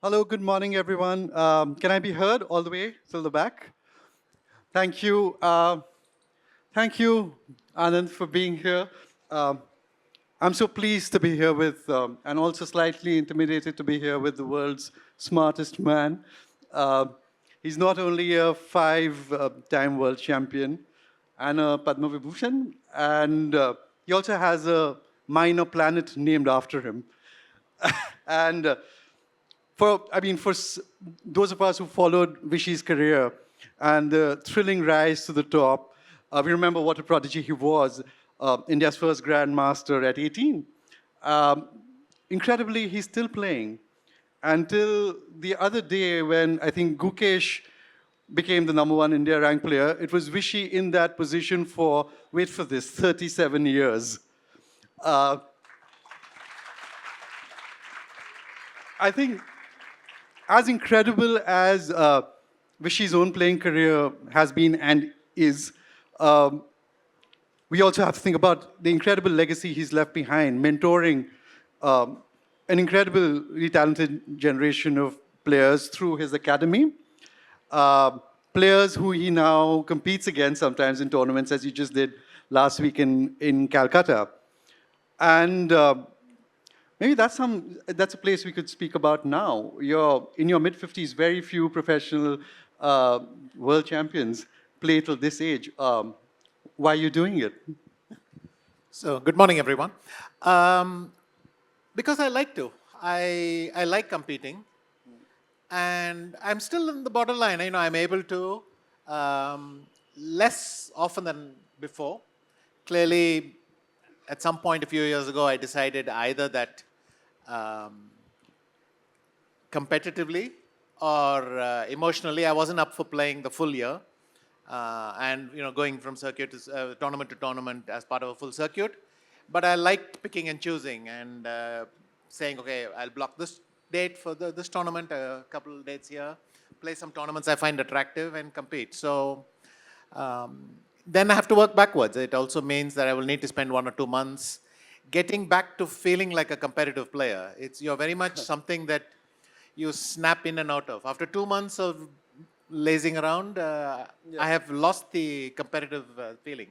Hello, good morning, everyone. Can I be heard all the way till the back? Thank you. Thank you, Anand, for being here. Um, I'm so pleased to be here with, and also slightly intimidated to be here with the world's smartest man. Uh, he's not only a five-time world champion and a Padma Vibhushan, and he also has a minor planet named after him. and for those of us who followed Vishy's career and the thrilling rise to the top, we remember what a prodigy he was, India's first Grandmaster at 18. Um, Incredibly, he's still playing. Until the other day when I think Gukesh became the number one India ranked player, it was Vishy in that position for, wait for this, 37 years. Uh, I think as incredible as Vishy's own playing career has been and is, um, we also have to think about the incredible legacy he's left behind, mentoring um, an incredibly talented generation of players through his academy. Uh, Players who he now competes against sometimes in tournaments, as he just did last week in Calcutta. And maybe that's a place we could speak about now. You're in your mid-50s, very few professional uh, world champions play till this age. Why are you doing it? So, good morning, everyone. Um, because I like to. I like competing, and I'm still in the borderline. I'm able to less often than before. Clearly, at some point a few years ago, I decided either that um, competitively or emotionally, I wasn't up for playing the full year. And going from circuit to tournament to tournament as part of a full circuit. But I liked picking and choosing and saying, okay, I'll block this date for this tournament, a couple of dates here, play some tournaments I find attractive and compete. So then I have to work backwards. It also means that I will need to spend 1 or 2 months getting back to feeling like a competitive player. You're very much something that you snap in and out of. After 2 months of lazing around, I have lost the competitive feeling.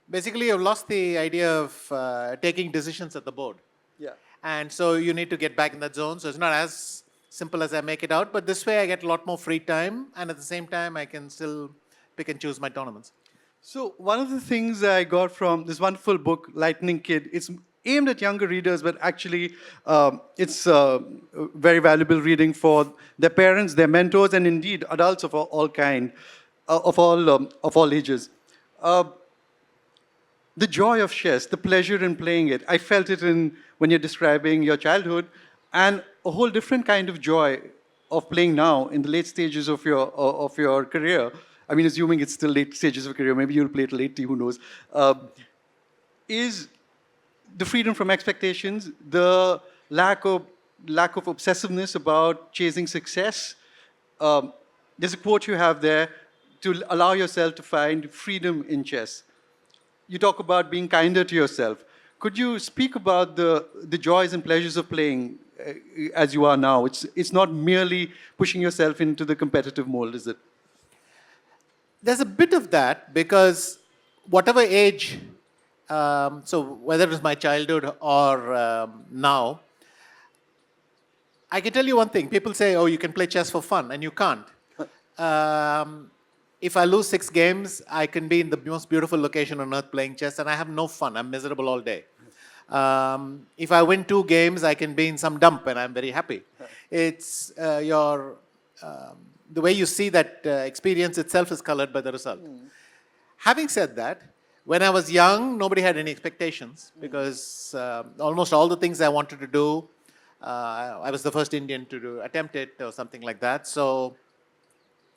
Basically, you've lost the idea of taking decisions at the board. Yeah. And so you need to get back in that zone. So it's not as simple as I make it out, but this way I get a lot more free time. And at the same time, I can still pick and choose my tournaments. So one of the things I got from this wonderful book, Lightning Kid, it's aimed at younger readers, but actually it's very valuable reading for their parents, their mentors, and indeed adults of all kind, of all ages. Uh, the joy of chess, the pleasure in playing it. I felt it in when you're describing your childhood, and a whole different kind of joy of playing now in the late stages of your career. I mean, assuming it's still late stages of career, maybe you'll play till 80, who knows? Is the freedom from expectations, the lack of obsessiveness about chasing success. There's a quote you have there to allow yourself to find freedom in chess. You talk about being kinder to yourself. Could you speak about the joys and pleasures of playing as you are now? It's not merely pushing yourself into the competitive mold, is it? There's a bit of that because whatever age, so whether it was my childhood or now, I can tell you one thing. People say, oh, you can play chess for fun, and you can't. If I lose 6 games, I can be in the most beautiful location on earth playing chess, and I have no fun. I'm miserable all day. If I win 2 games, I can be in some dump, and I'm very happy. It's the way you see that experience itself is colored by the result. Having said that, when I was young, nobody had any expectations because almost all the things I wanted to do, I was the first Indian to attempt it or something like that. So,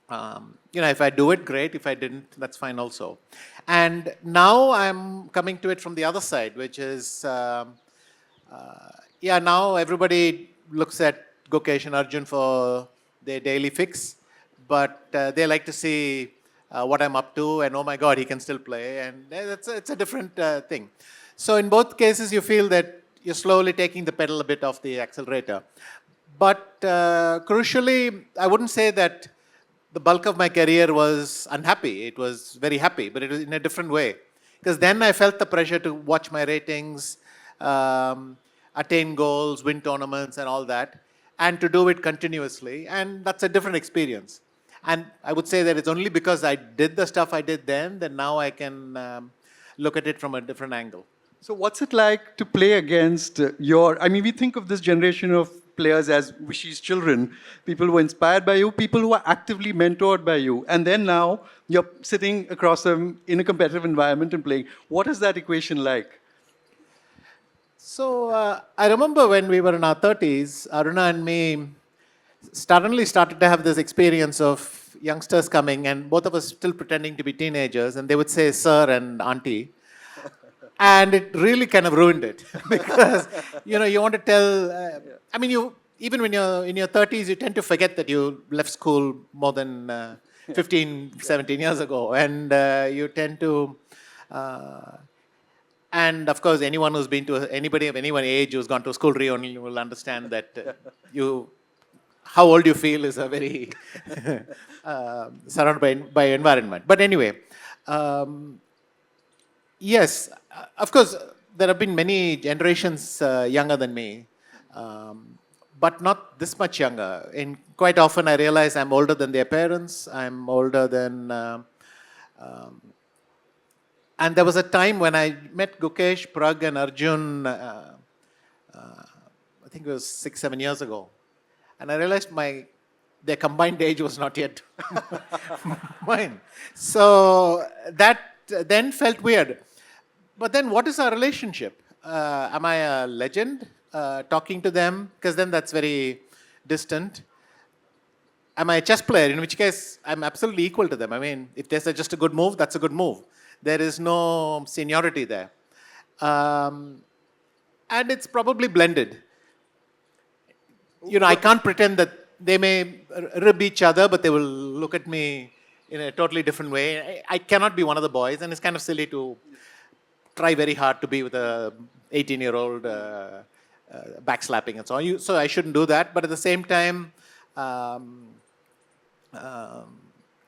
if I do it, great. If I didn't, that's fine also. And now I'm coming to it from the other side, which is, now everybody looks at Gokesh and Arjun for their daily fix, but they like to see what I'm up to, and oh my God, he can still play, and it's a different thing. So in both cases, you feel that you're slowly taking the pedal a bit off the accelerator. But crucially, I wouldn't say that the bulk of my career was unhappy. It was very happy, but it was in a different way. Because then I felt the pressure to watch my ratings, um, attain goals, win tournaments, and all that, and to do it continuously. And that's a different experience. And I would say that it's only because I did the stuff I did then that now I can look at it from a different angle. So what's it like to play against I mean, we think of this generation of players as Vishy's children, people who are inspired by you, people who are actively mentored by you. And then now you're sitting across them in a competitive environment and playing. What is that equation like? So I remember when we were in our 30s, Aruna and me suddenly started to have this experience of youngsters coming and both of us still pretending to be teenagers, and they would say sir and auntie. And it really kind of ruined it because, you want to tell, I mean, even when you're in your 30s, you tend to forget that you left school more than 15, 17 years ago. And you tend to, and of course, anyone who's been to, anybody of anyone age who's gone to a school reunion will understand that how old you feel is a very surrounded by environment. But anyway, yes, of course, there have been many generations younger than me, but not this much younger. And quite often I realize I'm older than their parents, I'm older than... and there was a time when I met Gukesh, Prag and Arjun, I think it was 6-7 years ago. And I realized their combined age was not yet mine. So that then felt weird. But then what is our relationship? Am I a legend talking to them? Because then that's very distant. Am I a chess player? In which case, I'm absolutely equal to them. I mean, if there's just a good move, that's a good move. There is no seniority there. And it's probably blended. I can't pretend that they may rib each other, but they will look at me in a totally different way. I cannot be one of the boys, and it's kind of silly to try very hard to be with a 18-year-old backslapping and so on. So I shouldn't do that. But at the same time, I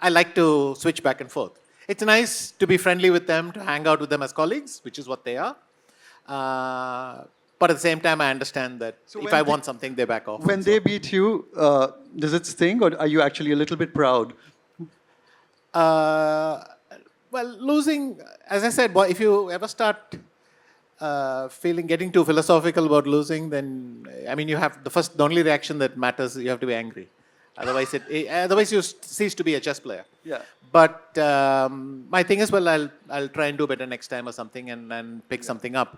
like to switch back and forth. It's nice to be friendly with them, to hang out with them as colleagues, which is what they are. But at the same time, I understand that if I want something, they back off. When they beat you, does it sting, or are you actually a little bit proud? Well, losing, as I said, if you ever start getting too philosophical about losing, then, I mean, the only reaction that matters is you have to be angry. Otherwise you cease to be a chess player. Yeah. But my thing is, well, I'll try and do better next time or something and pick something up.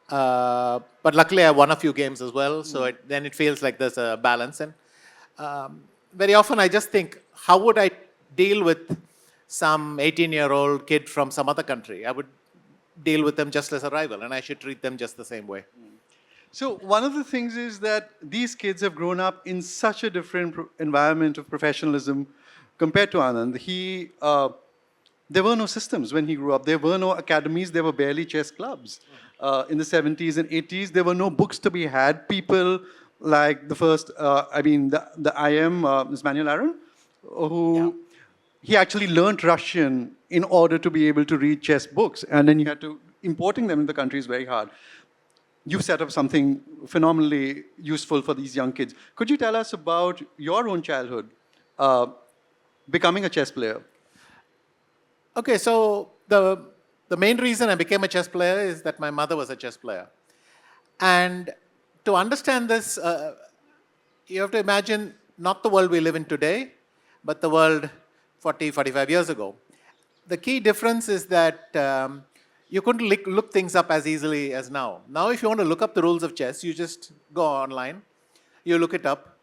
But luckily I won a few games as well, so then it feels like there's a balance. And very often I just think, how would I deal with some 18-year-old kid from some other country? I would deal with them just as a rival, and I should treat them just the same way. So one of the things is that these kids have grown up in such a different environment of professionalism compared to Anand. There were no systems when he grew up. There were no academies. There were barely chess clubs. In the 70s and 80s, there were no books to be had. People like the first, the IM, Manuel Aaron, who he actually learned Russian in order to be able to read chess books. And then you had to, importing them in the country is very hard. You've set up something phenomenally useful for these young kids. Could you tell us about your own childhood, becoming a chess player? Okay, so the main reason I became a chess player is that my mother was a chess player. And to understand this, you have to imagine not the world we live in today, but the world 40, 45 years ago. The key difference is that you couldn't look things up as easily as now. Now, if you want to look up the rules of chess, you just go online, you look it up,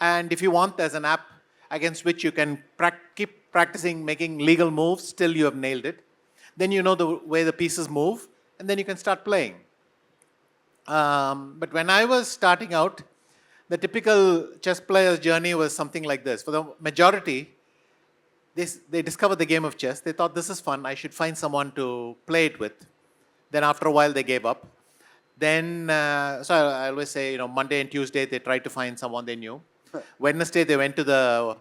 and if you want, there's an app against which you can keep practicing making legal moves till you have nailed it. Then you know the way the pieces move, and then you can start playing. But when I was starting out, the typical chess player's journey was something like this. For the majority, they discovered the game of chess. They thought, this is fun. I should find someone to play it with. Then after a while, they gave up. Then, so I always say, Monday and Tuesday they tried to find someone they knew. Wednesday they went to the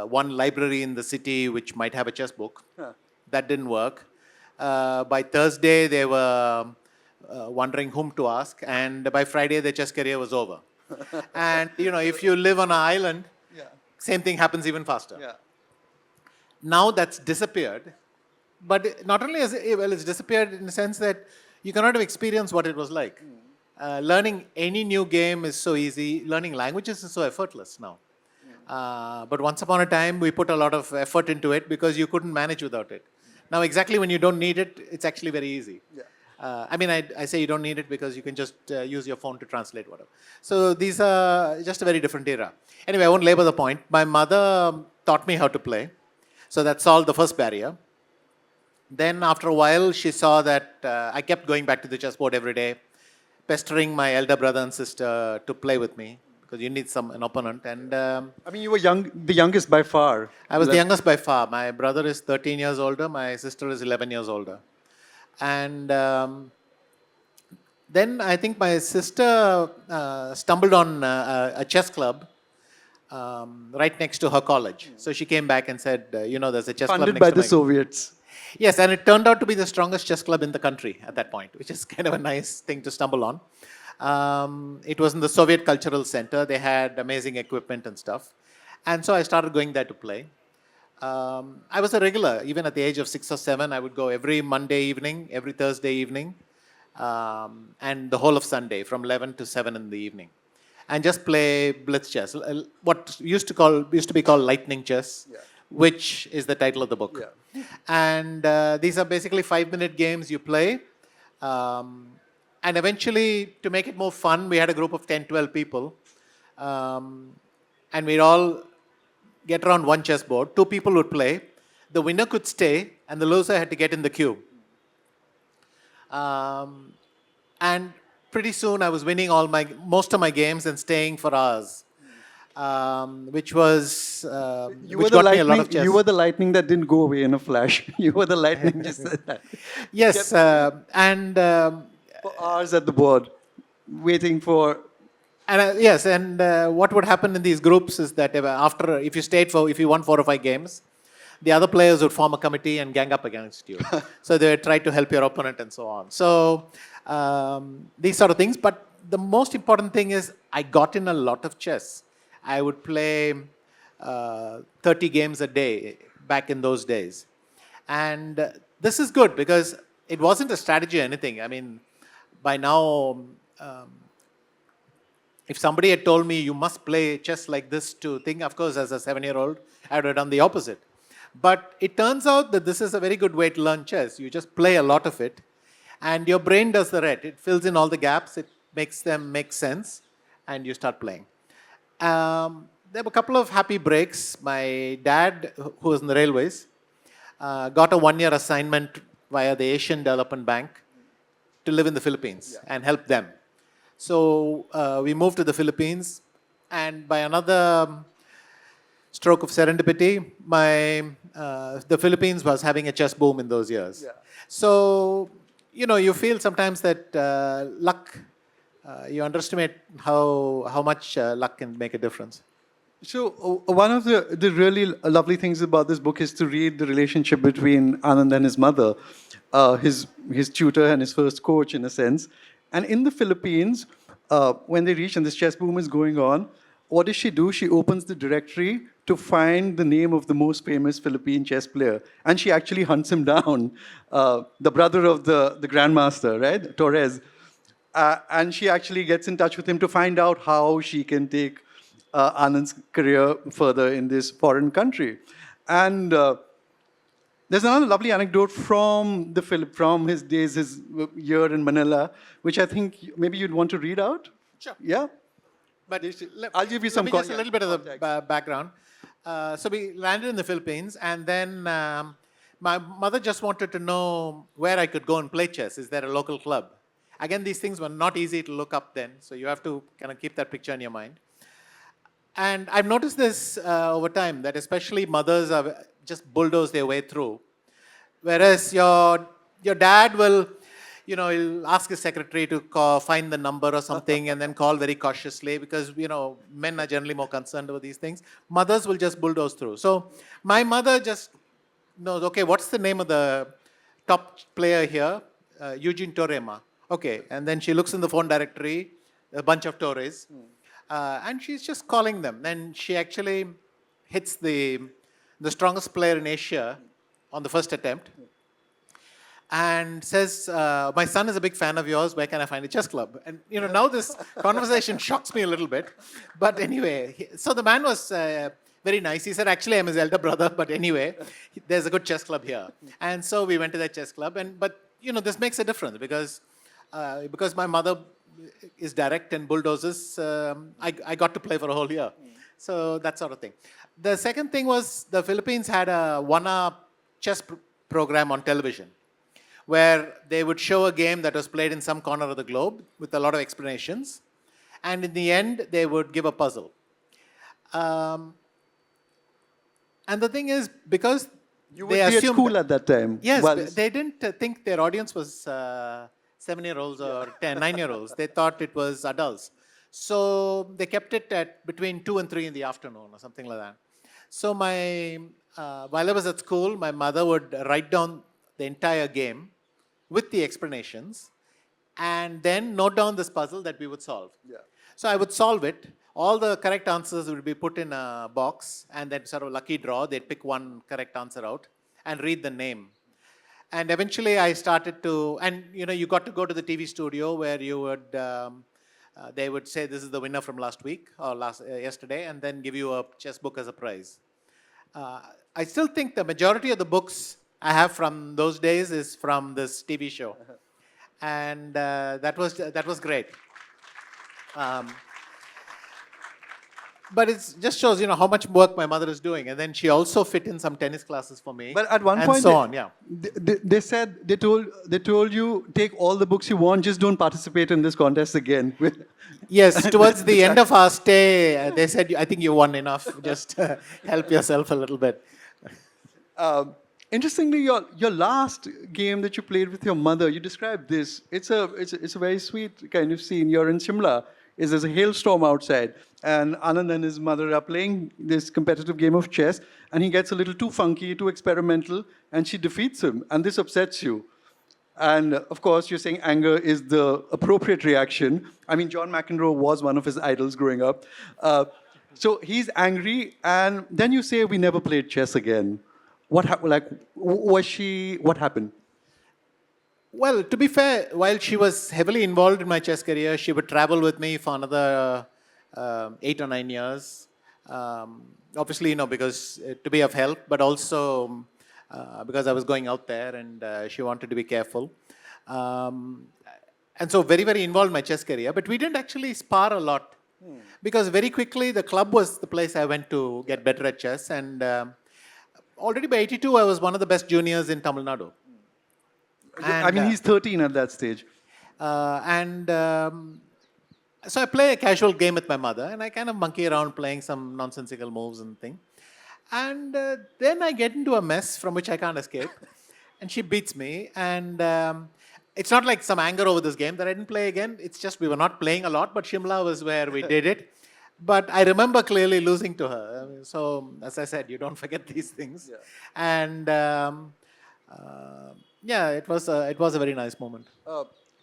one library in the city which might have a chess book. That didn't work. By Thursday they were wondering whom to ask, and by Friday their chess career was over. And if you live on an island, same thing happens even faster. Now that's disappeared. But not only it's disappeared in the sense that you cannot have experienced what it was like. Learning any new game is so easy. Learning languages is so effortless now. But once upon a time, we put a lot of effort into it because you couldn't manage without it. Now, exactly when you don't need it, it's actually very easy. I say you don't need it because you can just use your phone to translate whatever. So these are just a very different era. Anyway, I won't labor the point. My mother taught me how to play. So that solved the first barrier. Then after a while, she saw that I kept going back to the chessboard every day, pestering my elder brother and sister to play with me because you need an opponent. And you were the youngest by far. I was the youngest by far. My brother is 13 years older. My sister is 11 years older. And then I think my sister stumbled on a chess club right next to her college. So she came back and said, there's a chess club Funded next by to the my Soviets. Yes, and it turned out to be the strongest chess club in the country at that point, which is kind of a nice thing to stumble on. It was in the Soviet Cultural Center. They had amazing equipment and stuff. And so I started going there to play. I was a regular. Even at the age of 6 or 7, I would go every Monday evening, every Thursday evening, and the whole of Sunday from 11 to 7 in the evening. And just play blitz chess, what used to be called lightning chess, which is the title of the book. And these are basically 5-minute games you play. And eventually, to make it more fun, we had a group of 10, 12 people. And we'd all get around one chessboard. 2 people would play. The winner could stay, and the loser had to get in the queue. And pretty soon, I was winning most of my games and staying for hours. Which was which got me a lot of chess. You were the lightning that didn't go away in a flash. You were the lightning just said that. Yes, and for hours at the board, waiting for. And yes, and what would happen in these groups is that if you won 4 or 5 games, the other players would form a committee and gang up against you. So they would try to help your opponent and so on. So these sort of things. But the most important thing is I got in a lot of chess. I would play 30 games a day back in those days. And this is good because it wasn't a strategy or anything. I mean, by now, if somebody had told me you must play chess like this to think, of course, as a 7-year-old, I would have done the opposite. But it turns out that this is a very good way to learn chess. You just play a lot of it, and your brain does the rest. It fills in all the gaps. It makes them make sense, and you start playing. There were a couple of happy breaks. My dad, who was in the railways, got a 1-year assignment via the Asian Development Bank to live in the Philippines and help them. So we moved to the Philippines, and by another stroke of serendipity, the Philippines was having a chess boom in those years. So, you feel sometimes that luck, you underestimate how much luck can make a difference. So one of the really lovely things about this book is to read the relationship between Anand and his mother, his tutor and his first coach in a sense. And in the Philippines, when they reach and this chess boom is going on, what does she do? She opens the directory to find the name of the most famous Philippine chess player. And she actually hunts him down, the brother of the Grandmaster, right? Torres. And she actually gets in touch with him to find out how she can take Anand's career further in this foreign country. And there's another lovely anecdote from his days, his year in Manila, which I think maybe you'd want to read out. Sure. Yeah? But I'll give you some just a little bit of the background. So we landed in the Philippines, and then my mother just wanted to know where I could go and play chess. Is there a local club? Again, these things were not easy to look up then, so you have to kind of keep that picture in your mind. And I've noticed this over time, that especially mothers just bulldoze their way through. Whereas your dad will, he'll ask his secretary to find the number or something and then call very cautiously because, men are generally more concerned about these things. Mothers will just bulldoze through. So my mother just knows, okay, what's the name of the top player here? Eugene Torrema. Okay. And then she looks in the phone directory, a bunch of Torres, and she's just calling them. And she actually hits the strongest player in Asia on the first attempt and says, my son is a big fan of yours, where can I find a chess club? And, now this conversation shocks me a little bit. But anyway, so the man was very nice. He said, actually, I'm his elder brother, but anyway, there's a good chess club here. And so we went to that chess club. But this makes a difference because my mother is direct and bulldozes, I got to play for a whole year. So that sort of thing. The second thing was the Philippines had a one-hour chess program on television where they would show a game that was played in some corner of the globe with a lot of explanations. And in the end, they would give a puzzle. And the thing is, because you would be at school at that time. Yes, they didn't think their audience was 7-year-olds or 9-year-olds. They thought it was adults. So they kept it at between 2 and 3 in the afternoon or something like that. So while I was at school, my mother would write down the entire game with the explanations and then note down this puzzle that we would solve. Yeah. So I would solve it. All the correct answers would be put in a box and then sort of lucky draw. They'd pick one correct answer out and read the name. And eventually I started to, and you got to go to the TV studio where you would, they would say this is the winner from last week or yesterday and then give you a chess book as a prize. I still think the majority of the books I have from those days is from this TV show. And that was great. But it just shows, how much work my mother is doing. And then she also fit in some tennis classes for me. But at one point, they said, they told you, take all the books you want, just don't participate in this contest again. Yes, towards the end of our stay, they said, I think you won enough. Just help yourself a little bit. Interestingly, your last game that you played with your mother, you described this. It's a very sweet kind of scene. You're in Shimla. There's a hailstorm outside, and Anand and his mother are playing this competitive game of chess, and he gets a little too funky, too experimental, and she defeats him, and this upsets you. And of course, you're saying anger is the appropriate reaction. I mean, John McEnroe was one of his idols growing up. So he's angry, and then you say, we never played chess again. What happened? Well, to be fair, while she was heavily involved in my chess career, she would travel with me for another 8 or 9 years. Obviously, because to be of help, but also because I was going out there and she wanted to be careful. And so very, very involved in my chess career. But we didn't actually spar a lot because very quickly the club was the place I went to get better at chess. And already by 82, I was one of the best juniors in Tamil Nadu. And, I mean, he's 13 at that stage. So I play a casual game with my mother, and I kind of monkey around playing some nonsensical moves and thing. And then I get into a mess from which I can't escape. And she beats me. And it's not like some anger over this game that I didn't play again. It's just we were not playing a lot, but Shimla was where we did it. But I remember clearly losing to her. So, as I said, you don't forget these things. Yeah. And it was a very nice moment.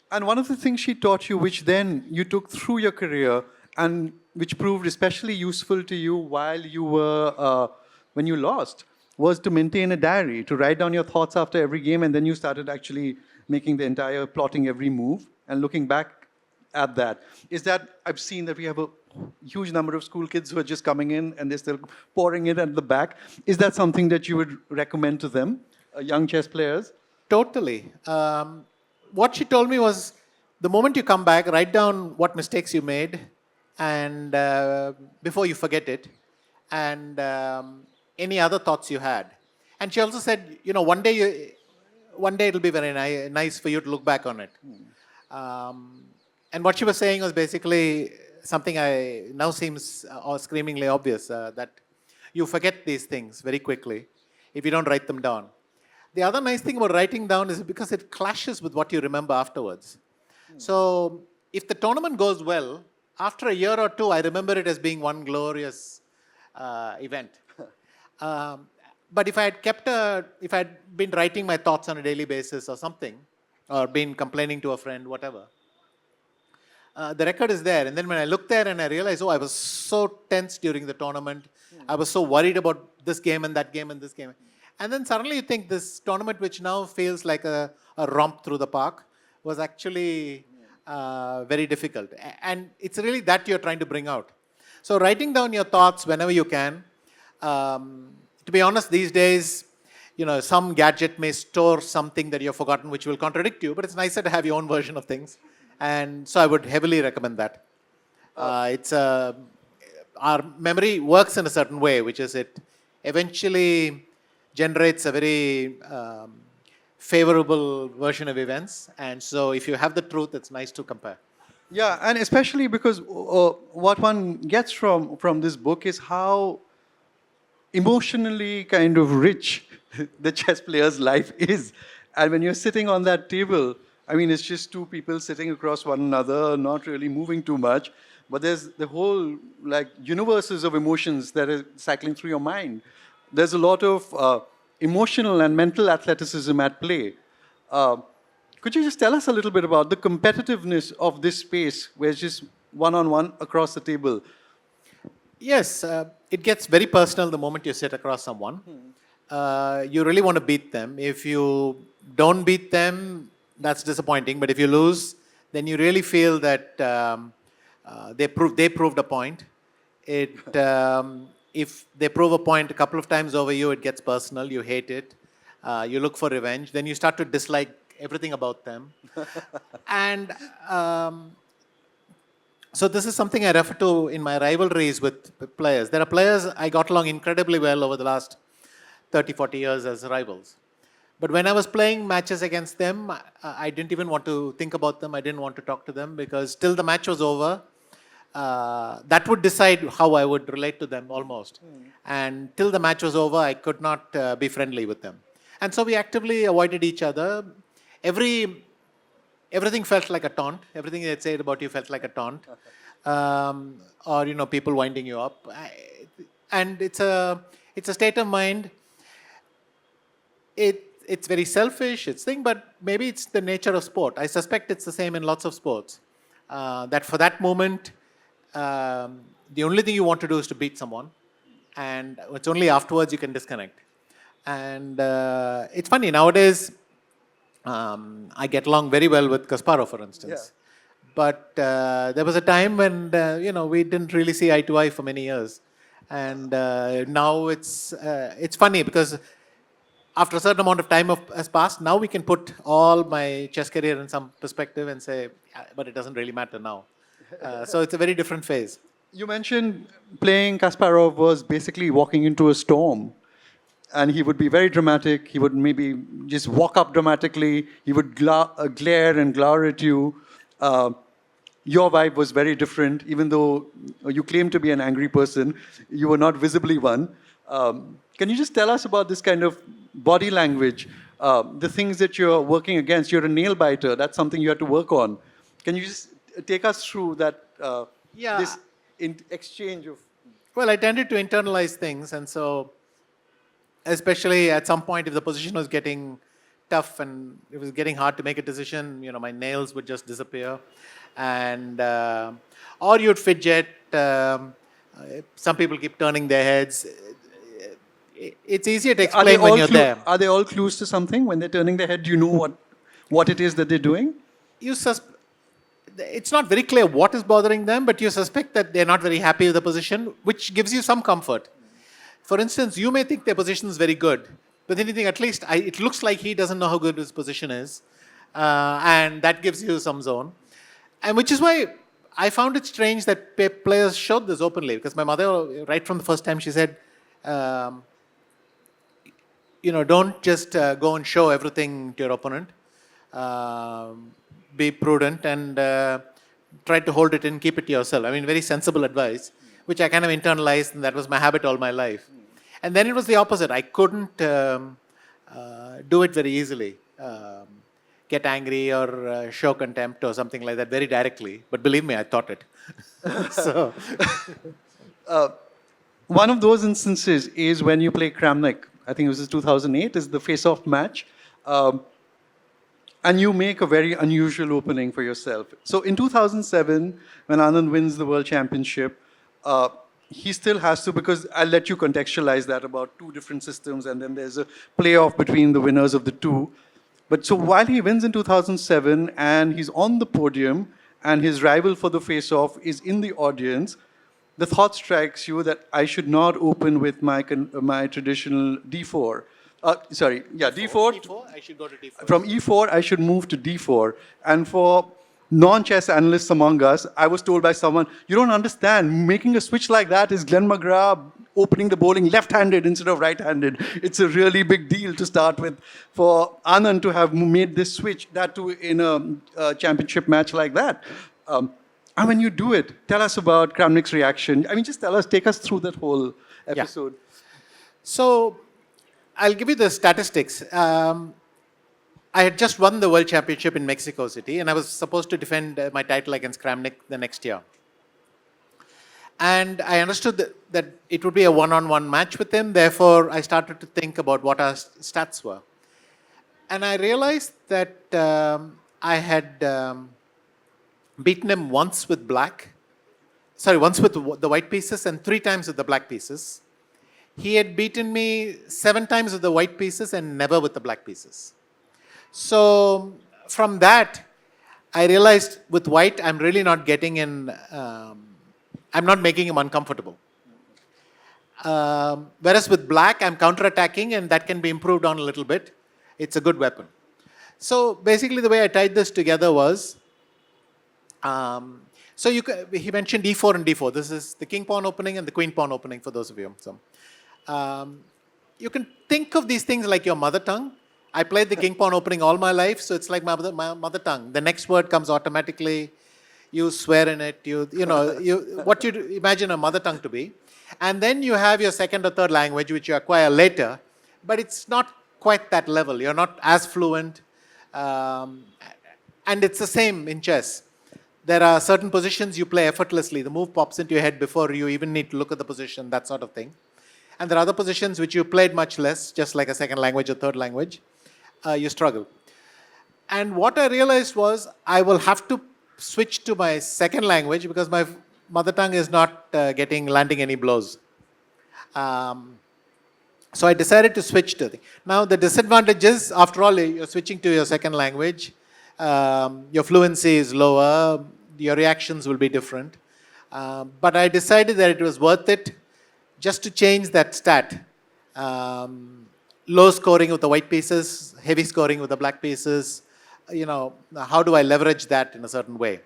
And one of the things she taught you, which then you took through your career, and which proved especially useful to you while you were, when you lost, was to maintain a diary, to write down your thoughts after every game, and then you started actually making the entire, plotting every move, and looking back at that. Is that, I've seen that we have a huge number of school kids who are just coming in, and they're still pouring it at the back. Is that something that you would recommend to them, young chess players? Totally. What she told me was, the moment you come back, write down what mistakes you made, and before you forget it, and any other thoughts you had. And she also said, one day it'll be very nice for you to look back on it. And what she was saying was basically something I now seems screamingly obvious, that you forget these things very quickly if you don't write them down. the other nice thing about writing down is because it clashes with what you remember afterwards. So if the tournament goes well, after a year or two, I remember it as being one glorious event. But if I had been writing my thoughts on a daily basis or something, or been complaining to a friend, whatever, the record is there. And then when I look there and I realize, oh, I was so tense during the tournament. I was so worried about this game and that game and this game. And then suddenly you think this tournament, which now feels like a romp through the park, was actually very difficult. And it's really that you're trying to bring out. So writing down your thoughts whenever you can. To be honest, these days, some gadget may store something that you've forgotten which will contradict you, but it's nicer to have your own version of things. And so I would heavily recommend that. Our memory works in a certain way, which is it eventually generates a very favorable version of events. And so if you have the truth, it's nice to compare. Yeah, and especially because what one gets from this book is how emotionally kind of rich the chess player's life is. And when you're sitting on that table, I mean, it's just two people sitting across one another, not really moving too much, but there's the whole universes of emotions that are cycling through your mind. There's a lot of emotional and mental athleticism at play. Could you just tell us a little bit about the competitiveness of this space where it's just one-on-one across the table? Yes, it gets very personal the moment you sit across someone. You really want to beat them. If you don't beat them, that's disappointing. But if you lose, then you really feel that they proved a point. If they prove a point a couple of times over you, it gets personal. You hate it. You look for revenge. Then you start to dislike everything about them. And so this is something I refer to in my rivalries with players. There are players I got along incredibly well over the last 30, 40 years as rivals. But when I was playing matches against them, I didn't even want to think about them. I didn't want to talk to them because till the match was over, that would decide how I would relate to them almost. And till the match was over, I could not be friendly with them. And so we actively avoided each other. Everything felt like a taunt. Everything they'd say about you felt like a taunt. Or people winding you up. And it's a state of mind. It's very selfish, but maybe it's the nature of sport. I suspect it's the same in lots of sports. That for that moment, the only thing you want to do is to beat someone. And it's only afterwards you can disconnect. And it's funny, nowadays, I get along very well with Kasparov, for instance. Yeah. But there was a time when, we didn't really see eye to eye for many years. And now it's funny because after a certain amount of time has passed, now we can put all my chess career in some perspective and say, yeah, but it doesn't really matter now. So it's a very different phase. You mentioned playing Kasparov was basically walking into a storm. And he would be very dramatic. He would maybe just walk up dramatically. He would glare and glower at you. Your vibe was very different. Even though you claim to be an angry person, you were not visibly one. Can you just tell us about this kind of body language, the things that you're working against? You're a nail biter. That's something you have to work on. Can you just take us through that, this exchange of... Well, I tended to internalize things. And so, especially at some point, if the position was getting tough and it was getting hard to make a decision, my nails would just disappear. And, or you'd fidget. Some people keep turning their heads. It's easier to explain when you're there. Are they all clues to something? When they're turning their head, do you know what it is that they're doing? It's not very clear what is bothering them, but you suspect that they're not very happy with the position, which gives you some comfort. For instance, you may think their position is very good, but then you think, at least it looks like he doesn't know how good his position is. And that gives you some zone. And which is why I found it strange that players showed this openly, because my mother, right from the first time, she said, don't just go and show everything to your opponent. Be prudent and try to hold it in, keep it to yourself. I mean, very sensible advice, which I kind of internalized, and that was my habit all my life. And then it was the opposite. I couldn't do it very easily. Get angry or show contempt or something like that very directly. But believe me, I thought it. So, One of those instances is when you play Kramnik. I think it was 2008, is the face-off match. And you make a very unusual opening for yourself. So in 2007, when Anand wins the World Championship, he still has to, because I'll let you contextualize that about two different systems, and then there's a playoff between the winners of the two. But so while he wins in 2007 and he's on the podium and his rival for the face-off is in the audience, the thought strikes you that I should not open with my traditional D4. D4. D4, I should go to D4. From E4, I should move to D4. And for non-chess analysts among us, I was told by someone, you don't understand, making a switch like that is Glenn McGrath opening the bowling left-handed instead of right-handed. It's a really big deal to start with. For Anand to have made this switch, that too in a championship match like that. And when you do it, tell us about Kramnik's reaction. I mean, just take us through that whole episode. Yeah. So, I'll give you the statistics. I had just won the World Championship in Mexico City, and I was supposed to defend my title against Kramnik the next year. And I understood that it would be a one-on-one match with him. Therefore, I started to think about what our stats were. And I realized that I had beaten him once with once with the white pieces and 3 times with the black pieces. He had beaten me 7 times with the white pieces and never with the black pieces. So from that, I realized with white, I'm really not getting in, I'm not making him uncomfortable. Whereas with black, I'm counterattacking and that can be improved on a little bit. It's a good weapon. So basically the way I tied this together was, he mentioned E4 and D4. This is the king pawn opening and the queen pawn opening for those of you. So, you can think of these things like your mother tongue. I played the king pawn opening all my life, so it's like my mother tongue. The next word comes automatically. You swear in it. What you imagine a mother tongue to be, and then you have your second or third language, which you acquire later, but it's not quite that level. You're not as fluent, and it's the same in chess. There are certain positions you play effortlessly. The move pops into your head before you even need to look at the position, that sort of thing. And there are other positions which you played much less, just like a second language or third language. You struggle. And what I realized was I will have to switch to my second language because my mother tongue is not landing any blows. So I decided to switch to it. Now the disadvantage is, after all, you're switching to your second language. Your fluency is lower. Your reactions will be different. But I decided that it was worth it just to change that stat. Low scoring with the white pieces, heavy scoring with the black pieces. How do I leverage that in a certain way?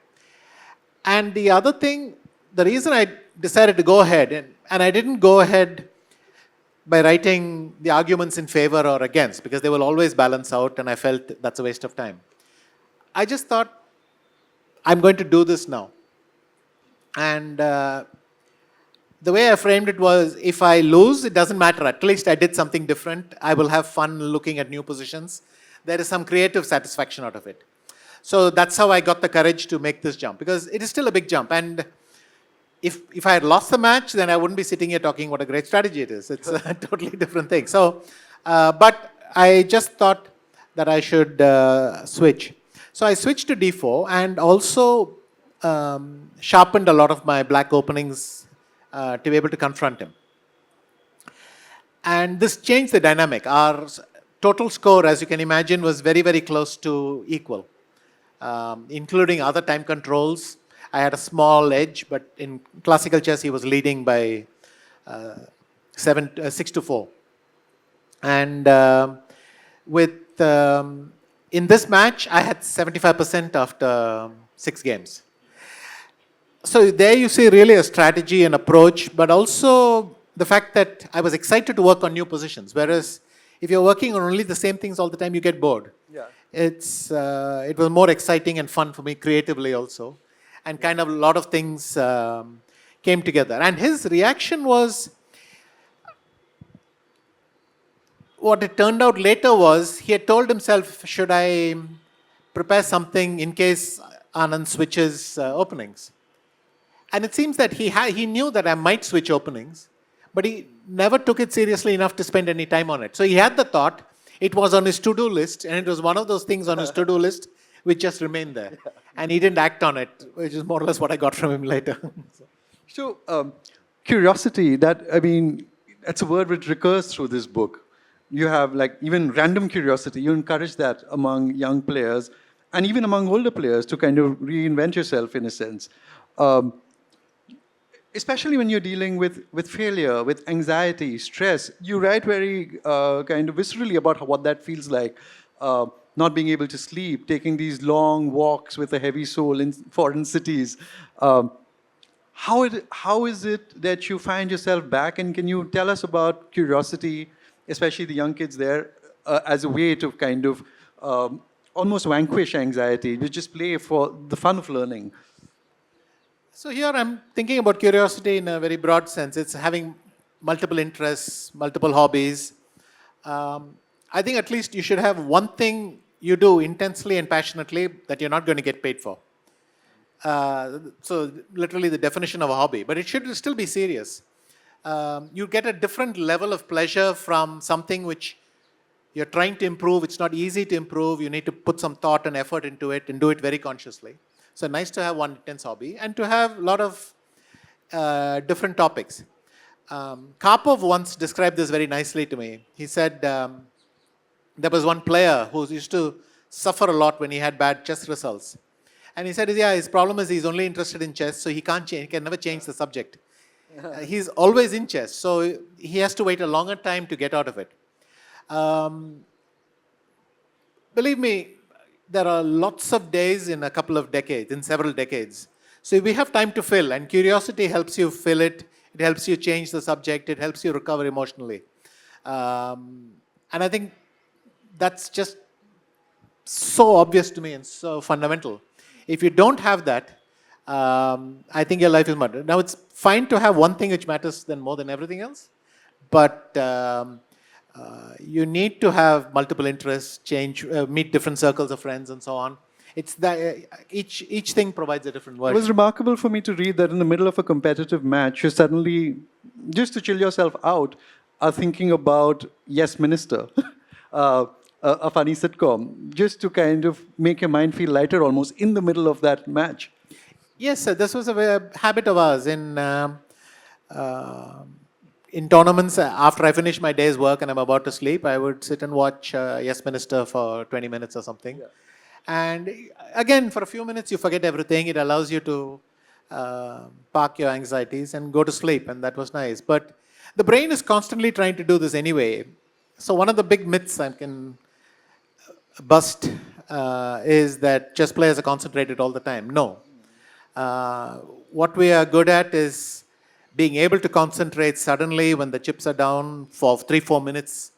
And the other thing, the reason I decided to go ahead, and I didn't go ahead by writing the arguments in favor or against, because they will always balance out, and I felt that's a waste of time. I just thought, I'm going to do this now. And the way I framed it was, if I lose, it doesn't matter. At least I did something different. I will have fun looking at new positions. There is some creative satisfaction out of it. So that's how I got the courage to make this jump, because it is still a big jump. And if I had lost the match, then I wouldn't be sitting here talking what a great strategy it is. It's a totally different thing. So, but I just thought that I should switch. So I switched to D4 and also sharpened a lot of my black openings to be able to confront him. And this changed the dynamic. Our total score, as you can imagine, was very, very close to equal, including other time controls. I had a small edge, but in classical chess, he was leading by 6-4. And in this match, I had 75% after 6 games. So there you see really a strategy and approach, but also the fact that I was excited to work on new positions. Whereas if you're working on only the same things all the time, you get bored. Yeah. It was more exciting and fun for me creatively also. And kind of a lot of things came together. And his reaction was, what it turned out later was he had told himself, should I prepare something in case Anand switches openings? And it seems that he knew that I might switch openings, but he never took it seriously enough to spend any time on it. So he had the thought, it was on his to-do list, and it was one of those things on his to-do list which just remained there. And he didn't act on it, which is more or less what I got from him later. So, curiosity, that's a word which recurs through this book. You have like even random curiosity, you encourage that among young players and even among older players to kind of reinvent yourself in a sense. Especially when you're dealing with failure, with anxiety, stress, you write very kind of viscerally about what that feels like. Not being able to sleep, taking these long walks with a heavy soul in foreign cities. How is it that you find yourself back? And can you tell us about curiosity, especially the young kids there, as a way to kind of almost vanquish anxiety, to just play for the fun of learning? So here I'm thinking about curiosity in a very broad sense. It's having multiple interests, multiple hobbies. I think at least you should have one thing you do intensely and passionately that you're not going to get paid for. So literally the definition of a hobby, but it should still be serious. You get a different level of pleasure from something which you're trying to improve. It's not easy to improve. You need to put some thought and effort into it and do it very consciously. So nice to have one intense hobby and to have a lot of different topics. Karpov once described this very nicely to me. He said there was one player who used to suffer a lot when he had bad chess results. And he said, yeah, his problem is he's only interested in chess, so he can't change, he can never change the subject. He's always in chess, so he has to wait a longer time to get out of it. Believe me, there are lots of days in a couple of decades, in several decades. So we have time to fill, and curiosity helps you fill it. It helps you change the subject. It helps you recover emotionally. And I think that's just so obvious to me and so fundamental. If you don't have that, I think your life is murdered. Now, it's fine to have one thing which matters more than everything else, but you need to have multiple interests, meet different circles of friends, and so on. It's that each thing provides a different version. It was remarkable for me to read that in the middle of a competitive match, you suddenly, just to chill yourself out, are thinking about Yes Minister, a funny sitcom, just to kind of make your mind feel lighter almost in the middle of that match. Yes, sir. This was a habit of ours in tournaments. After I finish my day's work and I'm about to sleep, I would sit and watch Yes Minister for 20 minutes or something. Yeah. And again, for a few minutes, you forget everything. It allows you to park your anxieties and go to sleep, and that was nice. But the brain is constantly trying to do this anyway. So one of the big myths I can bust is that chess players are concentrated all the time. No. What we are good at is being able to concentrate suddenly when the chips are down for 3-4 minutes.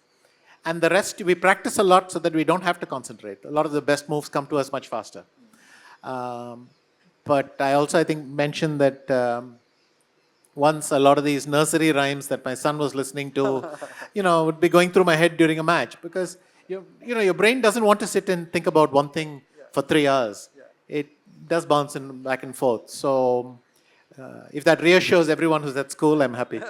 And the rest, we practice a lot so that we don't have to concentrate. A lot of the best moves come to us much faster. But I also, I think, mentioned that once a lot of these nursery rhymes that my son was listening to, would be going through my head during a match, because your brain doesn't want to sit and think about one thing for 3 hours. It does bounce back and forth. So if that reassures everyone who's at school, I'm happy.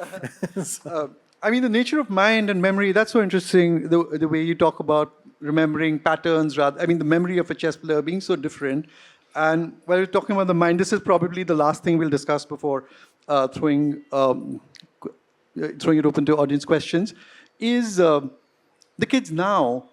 The nature of mind and memory, that's so interesting, the way you talk about remembering patterns, the memory of a chess player being so different. And while you're talking about the mind, this is probably the last thing we'll discuss before throwing it open to audience questions, is the kids now,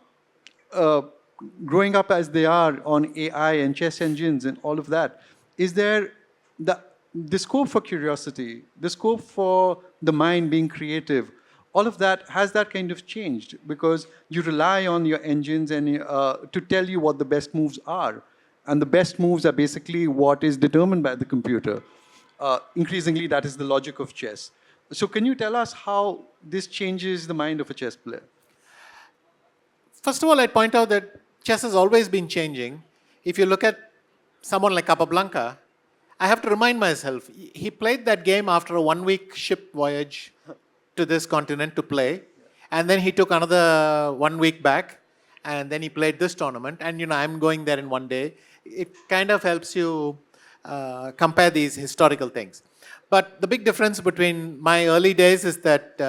growing up as they are on AI and chess engines and all of that, is there the scope for curiosity, the scope for the mind being creative, all of that, has that kind of changed? Because you rely on your engines and to tell you what the best moves are. And the best moves are basically what is determined by the computer. Increasingly, that is the logic of chess. So can you tell us how this changes the mind of a chess player? First of all, I'd point out that chess has always been changing. If you look at someone like Capablanca, I have to remind myself, he played that game after a 1-week ship voyage to this continent to play. And then he took another 1 week back, and then he played this tournament. And I'm going there in one day. It kind of helps you compare these historical things. But the big difference between my early days is that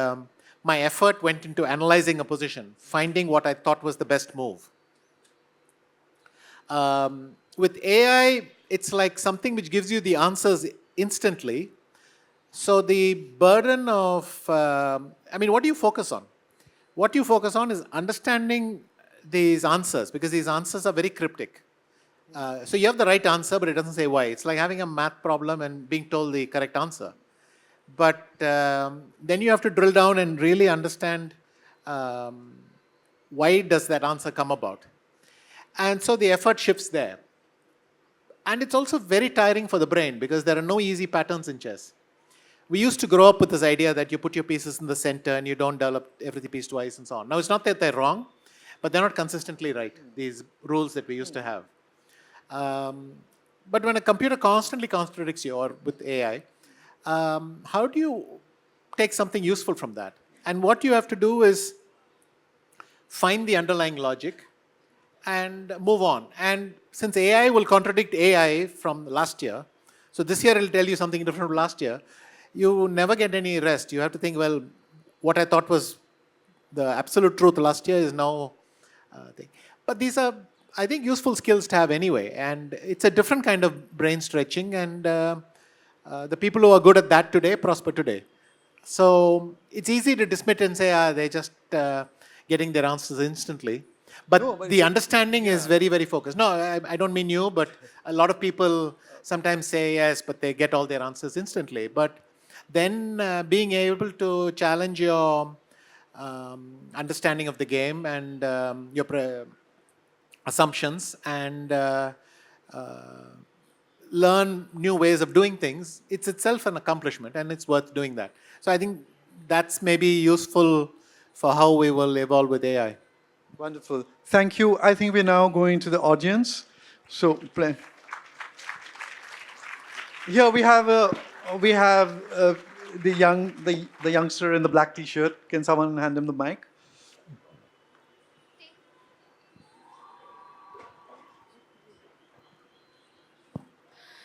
my effort went into analyzing a position, finding what I thought was the best move. With AI, it's like something which gives you the answers instantly. So the burden of, what do you focus on? What you focus on is understanding these answers, because these answers are very cryptic. So you have the right answer, but it doesn't say why. It's like having a math problem and being told the correct answer. But then you have to drill down and really understand why does that answer come about. And so the effort shifts there. And it's also very tiring for the brain, because there are no easy patterns in chess. We used to grow up with this idea that you put your pieces in the center and you don't develop every piece twice and so on. Now, it's not that they're wrong, but they're not consistently right, these rules that we used to have. But when a computer constantly contradicts you, or with AI, how do you take something useful from that? And what you have to do is find the underlying logic and move on. And since AI will contradict AI from last year, so this year it'll tell you something different from last year, you never get any rest. You have to think, well, what I thought was the absolute truth last year is now thing. But these are, I think, useful skills to have anyway. And it's a different kind of brain stretching. And the people who are good at that today prosper today. So it's easy to dismiss and say, they're just getting their answers instantly. But the understanding is very, very focused. No, I don't mean you, but a lot of people sometimes say yes, but they get all their answers instantly. But then being able to challenge your understanding of the game and your assumptions and learn new ways of doing things, it's itself an accomplishment, and it's worth doing that. So I think that's maybe useful for how we will evolve with AI. Wonderful. Thank you. I think we're now going to the audience. So here we have the youngster in the black T-shirt. Can someone hand him the mic?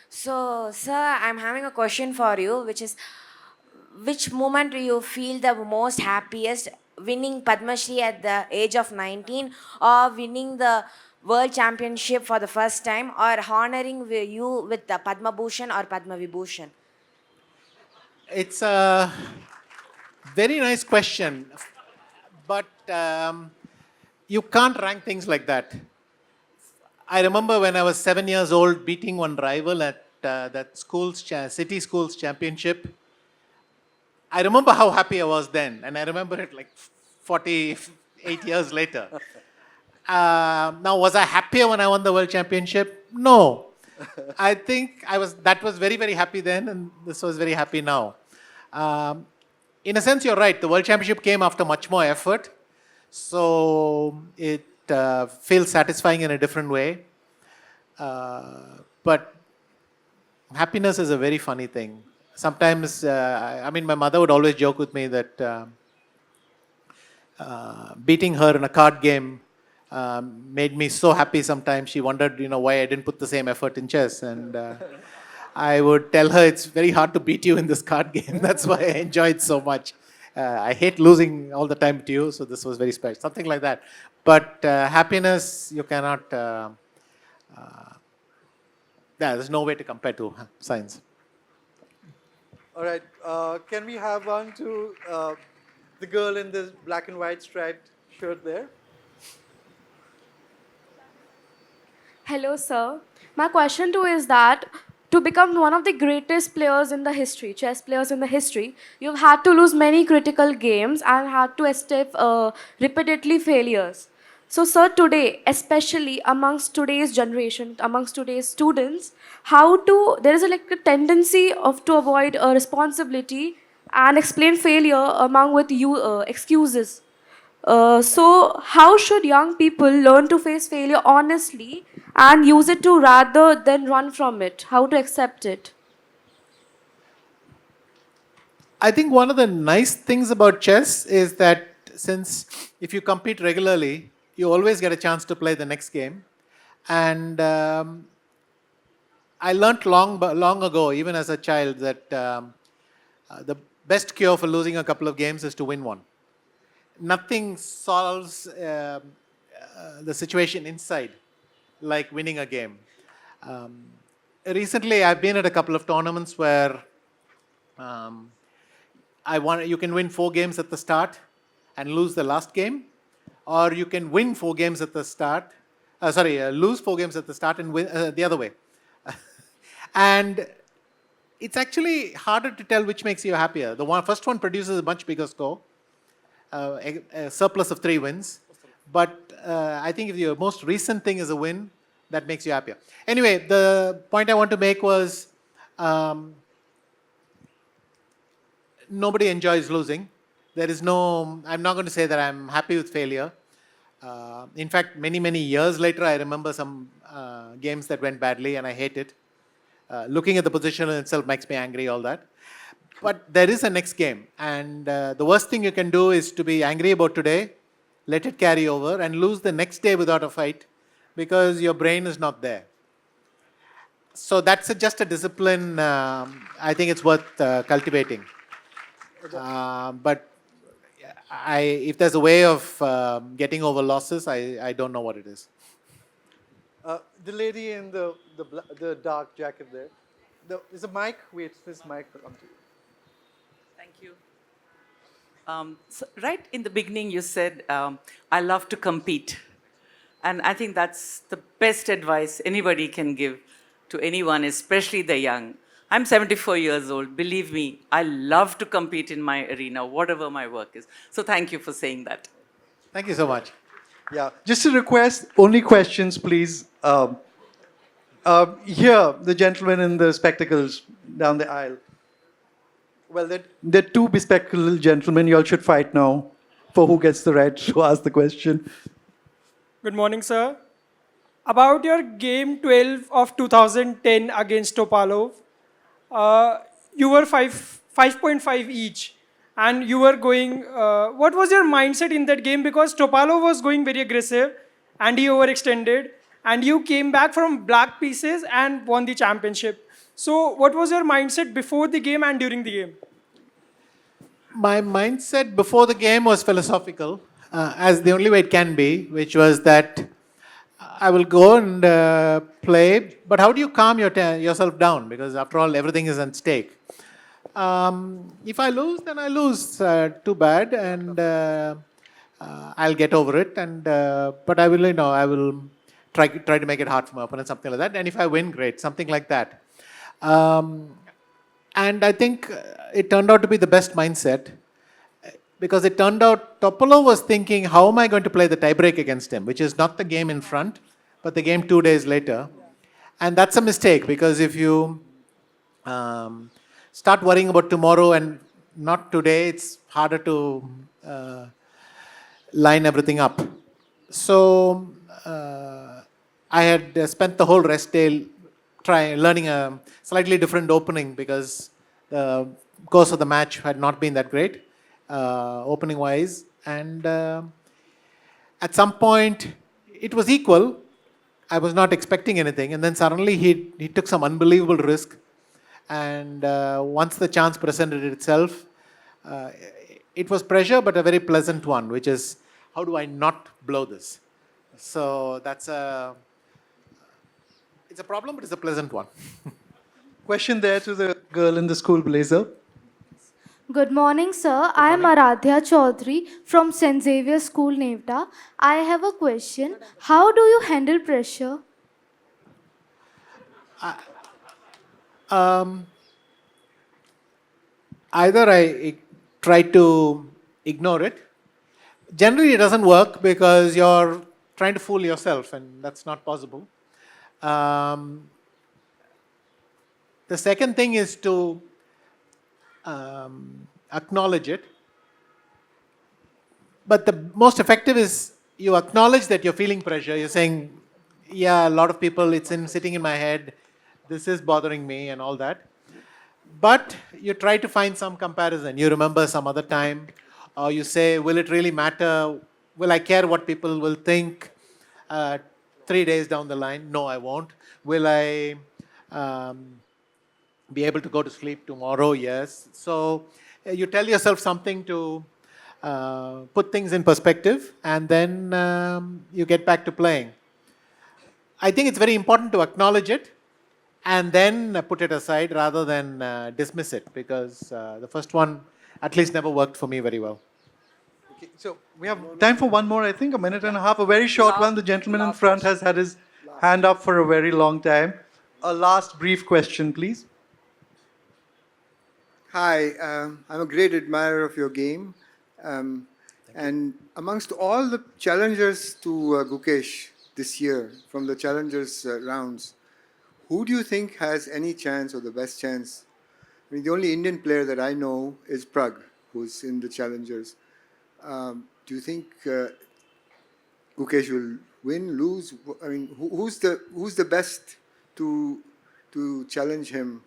So, sir, I'm having a question for you, which is, which moment do you feel the most happiest? Winning Padma Shri at the age of 19, or winning the World Championship for the first time, or honoring you with the Padma Bhushan or Padma Vibhushan? It's a very nice question, but you can't rank things like that. I remember when I was 7 years old beating one rival at that city schools championship. I remember how happy I was then, and I remember it like 48 years later. Now, was I happier when I won the world championship? No. I think that was very, very happy then, and this was very happy now. In a sense, you're right. The world championship came after much more effort, so it feels satisfying in a different way. But happiness is a very funny thing. Sometimes, my mother would always joke with me that beating her in a card game made me so happy sometimes. She wondered, why I didn't put the same effort in chess. And I would tell her, it's very hard to beat you in this card game. That's why I enjoy it so much. I hate losing all the time to you, so this was very special. Something like that. But happiness, you cannot... there's no way to compare to science. All right. Can we have one to the girl in this black and white striped shirt there? Hello, sir. My question to you is that to become one of the greatest players in the history, chess players in the history, you've had to lose many critical games and had to escape repeatedly failures. So, sir, today, especially amongst today's generation, amongst today's students, there is a tendency to avoid a responsibility and explain failure among with excuses. So, how should young people learn to face failure honestly and use it to rather than run from it? How to accept it? I think one of the nice things about chess is that since if you compete regularly, you always get a chance to play the next game. And I learnt long ago, even as a child, that the best cure for losing a couple of games is to win one. Nothing solves the situation inside like winning a game. Recently, I've been at a couple of tournaments where you can win 4 games at the start and lose the last game, or you can win 4 games at the start, lose 4 games at the start and win the other way. And it's actually harder to tell which makes you happier. The first one produces a much bigger score, a surplus of 3 wins. But I think if your most recent thing is a win, that makes you happier. Anyway, the point I want to make was nobody enjoys losing. I'm not going to say that I'm happy with failure. In fact, many years later, I remember some games that went badly and I hate it. Looking at the position in itself makes me angry, all that. But there is a next game. And the worst thing you can do is to be angry about today, let it carry over, and lose the next day without a fight because your brain is not there. So that's just a discipline I think it's worth cultivating. But if there's a way of getting over losses, I don't know what it is. The lady in the dark jacket there. There's a mic. Wait, this mic will come to you. Thank you. So right in the beginning, you said, I love to compete. And I think that's the best advice anybody can give to anyone, especially the young. I'm 74 years old. Believe me, I love to compete in my arena, whatever my work is. So thank you for saying that. Thank you so much. Yeah, just a request, only questions, please. Here, the gentleman in the spectacles down the aisle. Well, there are 2 bespectacled gentlemen. You all should fight now for who gets the right to ask the question. Good morning, sir. About your game 12 of 2010 against Topalov, you were 5.5 each, and you were going. What was your mindset in that game? Because Topalov was going very aggressive, and he overextended, and you came back from black pieces and won the championship. So, what was your mindset before the game and during the game? My mindset before the game was philosophical, as the only way it can be, which was that I will go and play, but how do you calm yourself down? Because after all, everything is at stake. If I lose, then I lose. Too bad, and I'll get over it. And but I will try to make it hard for my opponent, something like that. And if I win, great, something like that. And I think it turned out to be the best mindset, because it turned out Topalov was thinking, how am I going to play the tiebreak against him, which is not the game in front, but the game 2 days later. And that's a mistake, because if you start worrying about tomorrow and not today, it's harder to line everything up. So I had spent the whole rest day learning a slightly different opening, because the course of the match had not been that great, opening wise. And at some point, it was equal. I was not expecting anything. And then suddenly he took some unbelievable risk. And once the chance presented itself, it was pressure, but a very pleasant one, which is, how do I not blow this? So it's a problem, but it's a pleasant one. Question there to the girl in the school blazer. Good morning, sir. I am Aradhya Chaudhary from St. Xavier School, Nevada. I have a question. How do you handle pressure? Either I try to ignore it. Generally, it doesn't work because you're trying to fool yourself, and that's not possible. The second thing is to acknowledge it. But the most effective is you acknowledge that you're feeling pressure. You're saying, yeah, a lot of people, it's sitting in my head. This is bothering me and all that. But you try to find some comparison. You remember some other time, or you say, will it really matter? Will I care what people will think 3 days down the line? No, I won't. Will I be able to go to sleep tomorrow? Yes. So you tell yourself something to put things in perspective, and then you get back to playing. I think it's very important to acknowledge it and then put it aside rather than dismiss it, because the first one at least never worked for me very well. Okay, so we have time for one more, I think, a minute and a half, a very short one. The gentleman in front has had his hand up for a very long time. A last brief question, please. Hi, I'm a great admirer of your game. And amongst all the challengers to Gukesh this year, from the challengers rounds, who do you think has any chance or the best chance? I mean, the only Indian player that I know is Prag, who's in the challengers. Do you think Gukesh will win, lose? I mean, who's the best to challenge him,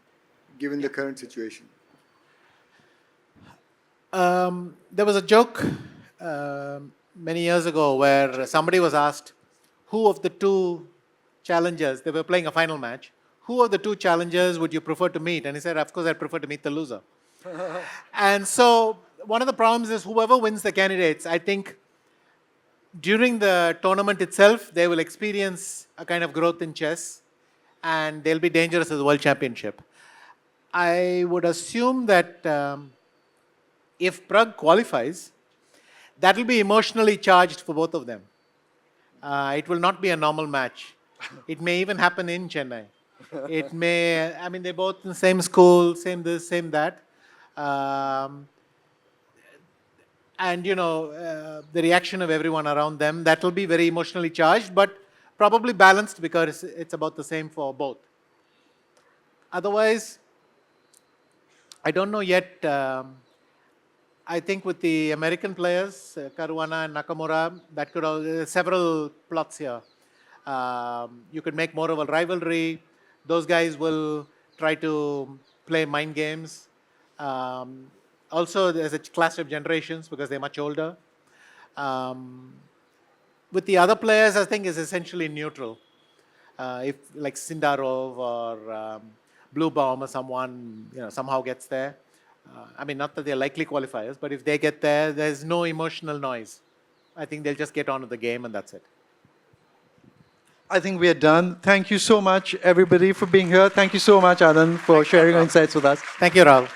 given the current situation? There was a joke many years ago where somebody was asked, who of the two challengers, they were playing a final match, who of the two challengers would you prefer to meet? And he said, of course, I'd prefer to meet the loser. And so one of the problems is whoever wins the candidates, I think during the tournament itself, they will experience a kind of growth in chess, and they'll be dangerous at the World Championship. I would assume that if Prag qualifies, that will be emotionally charged for both of them. It will not be a normal match. It may even happen in Chennai. It may, I mean, they're both in the same school, same this, same that. And, you know, the reaction of everyone around them, that will be very emotionally charged, but probably balanced because it's about the same for both. Otherwise, I don't know yet. I think with the American players, Caruana and Nakamura, that could several plots here. You could make more of a rivalry. Those guys will try to play mind games. Also, there's a clash of generations because they're much older. With the other players, I think is essentially neutral. If like Sindarov or Blue Bomb or someone, you know, somehow gets there. I mean, not that they're likely qualifiers, but if they get there, there's no emotional noise. I think they'll just get on with the game and that's it. I think we are done. Thank you so much, everybody, for being here. Thank you so much, Anand, for sharing your insights with us. Thank you, Rahul.